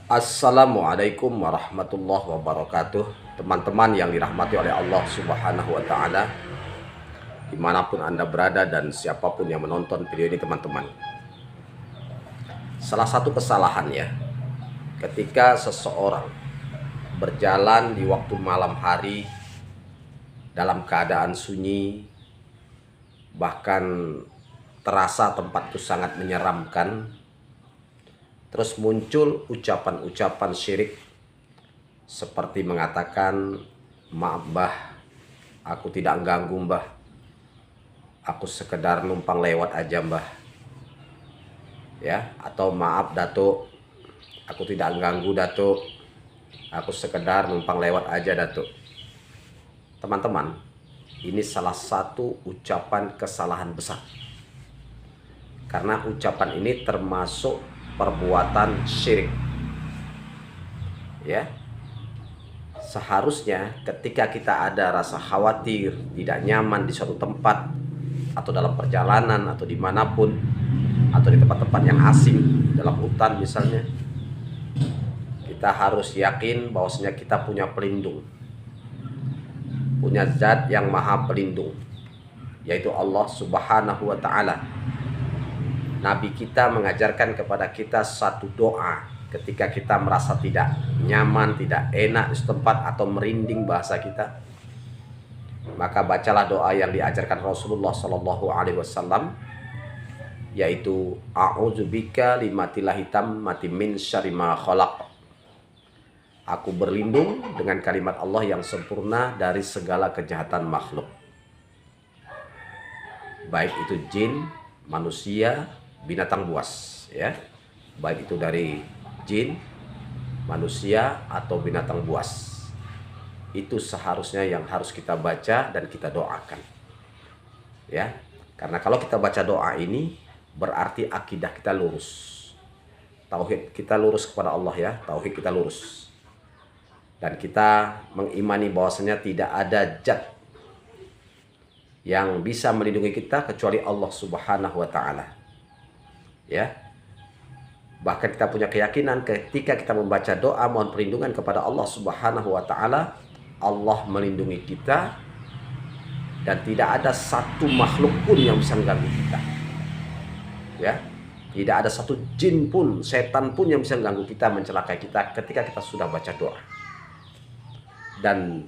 Assalamualaikum warahmatullahi wabarakatuh. Teman-teman yang dirahmati oleh Allah Subhanahu wa Ta'ala, dimanapun Anda berada dan siapapun yang menonton video ini, teman-teman, salah satu kesalahan ya, ketika seseorang berjalan di waktu malam hari dalam keadaan sunyi, bahkan terasa tempat itu sangat menyeramkan, terus muncul ucapan-ucapan syirik seperti mengatakan, "Maaf mbah, aku tidak ganggu mbah, aku sekedar numpang lewat aja mbah," ya, atau "Maaf datuk, aku tidak ganggu datuk, aku sekedar numpang lewat aja datuk." Teman-teman, ini salah satu ucapan kesalahan besar, karena ucapan ini termasuk perbuatan syirik ya. Seharusnya ketika kita ada rasa khawatir, tidak nyaman di suatu tempat, atau dalam perjalanan, atau dimanapun, atau di tempat-tempat yang asing, dalam hutan misalnya, kita harus yakin bahwasanya kita punya pelindung, punya zat yang maha pelindung, yaitu Allah Subhanahu wa Ta'ala. Nabi kita mengajarkan kepada kita satu doa ketika kita merasa tidak nyaman, tidak enak di setempat, atau merinding bahasa kita. Maka bacalah doa yang diajarkan Rasulullah Shallallahu Alaihi Wasallam, yaitu a'udzubika limatillahi tammati min syarri ma khalaq. Aku berlindung dengan kalimat Allah yang sempurna dari segala kejahatan makhluk, baik itu jin, manusia, binatang buas ya, baik itu dari jin, manusia, atau binatang buas. Itu seharusnya yang harus kita baca dan kita doakan ya, karena kalau kita baca doa ini berarti akidah kita lurus, tauhid kita lurus kepada Allah ya, tauhid kita lurus, dan kita mengimani bahwasanya tidak ada zat yang bisa melindungi kita kecuali Allah Subhanahu wa Ta'ala ya. Bahkan kita punya keyakinan ketika kita membaca doa mohon perlindungan kepada Allah Subhanahu wa Ta'ala, Allah melindungi kita dan tidak ada satu makhluk pun yang bisa mengganggu kita ya. Tidak ada satu jin pun, setan pun yang bisa mengganggu kita, mencelakai kita ketika kita sudah baca doa. Dan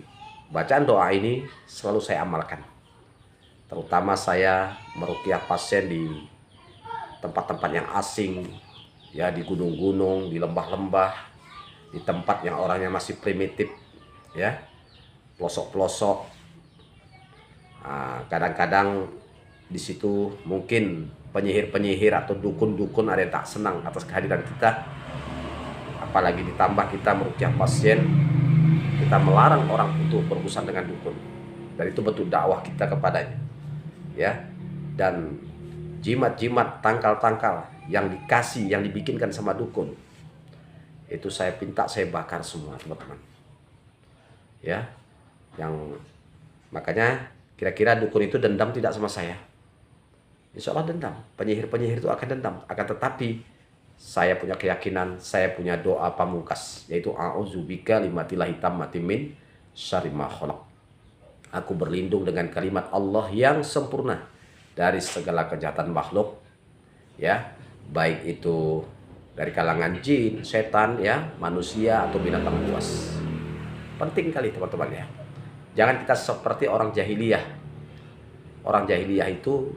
bacaan doa ini selalu saya amalkan, terutama saya meruqyah pasien di tempat-tempat yang asing ya, di gunung-gunung, di lembah-lembah, di tempat yang orangnya masih primitif ya, pelosok-pelosok. Kadang-kadang di situ mungkin penyihir-penyihir atau dukun-dukun ada yang tak senang atas kehadiran kita, apalagi ditambah kita meruqyah pasien, kita melarang orang untuk berurusan dengan dukun, dan itu bentuk dakwah kita kepadanya ya. Dan jimat-jimat, tangkal-tangkal yang dikasih, yang dibikinkan sama dukun, itu saya minta saya bakar semua, teman-teman ya. Yang makanya kira-kira dukun itu dendam tidak sama saya? Insya Allah dendam, penyihir-penyihir itu akan dendam. Akan tetapi saya punya keyakinan, saya punya doa pamungkas, yaitu a'udzubika limatillahi tammati min syarri ma khalaq. Aku berlindung dengan kalimat Allah yang sempurna dari segala kejahatan makhluk ya, baik itu dari kalangan jin, setan ya, manusia, atau binatang buas. Penting kali teman-teman ya. Jangan kita seperti orang jahiliyah. Orang jahiliyah itu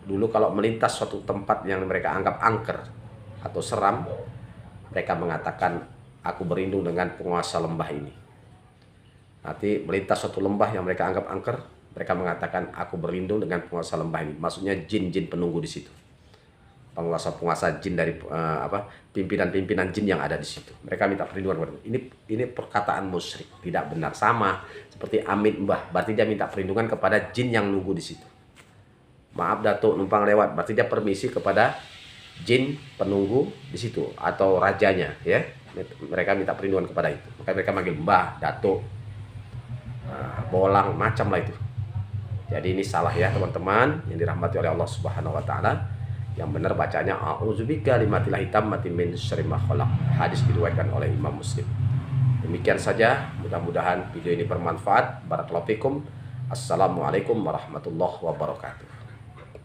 dulu kalau melintas suatu tempat yang mereka anggap angker atau seram, mereka mengatakan, aku berlindung dengan penguasa lembah ini. Nanti melintas suatu lembah yang mereka anggap angker, mereka mengatakan, aku berlindung dengan penguasa lembah ini. Maksudnya jin-jin penunggu di situ, penguasa-penguasa jin dari pimpinan-pimpinan jin yang ada di situ. Mereka minta perlindungan. Ini perkataan musyrik, tidak benar. Sama seperti Amin mbah, berarti dia minta perlindungan kepada jin yang nunggu di situ. Maaf datuk, numpang lewat, berarti dia permisi kepada jin penunggu di situ atau rajanya ya. Mereka minta perlindungan kepada itu. Maka mereka manggil mbah, datuk, bolang, macam lah itu. Jadi ini salah ya teman-teman yang dirahmati oleh Allah Subhanahu wa Ta'ala. Yang benar bacanya a'udzubika kalimatil tammati min syarri ma khalaq. Hadis diriwayatkan oleh Imam Muslim. Demikian saja, mudah-mudahan video ini bermanfaat. Barakallahu fikum. Assalamualaikum warahmatullahi wabarakatuh.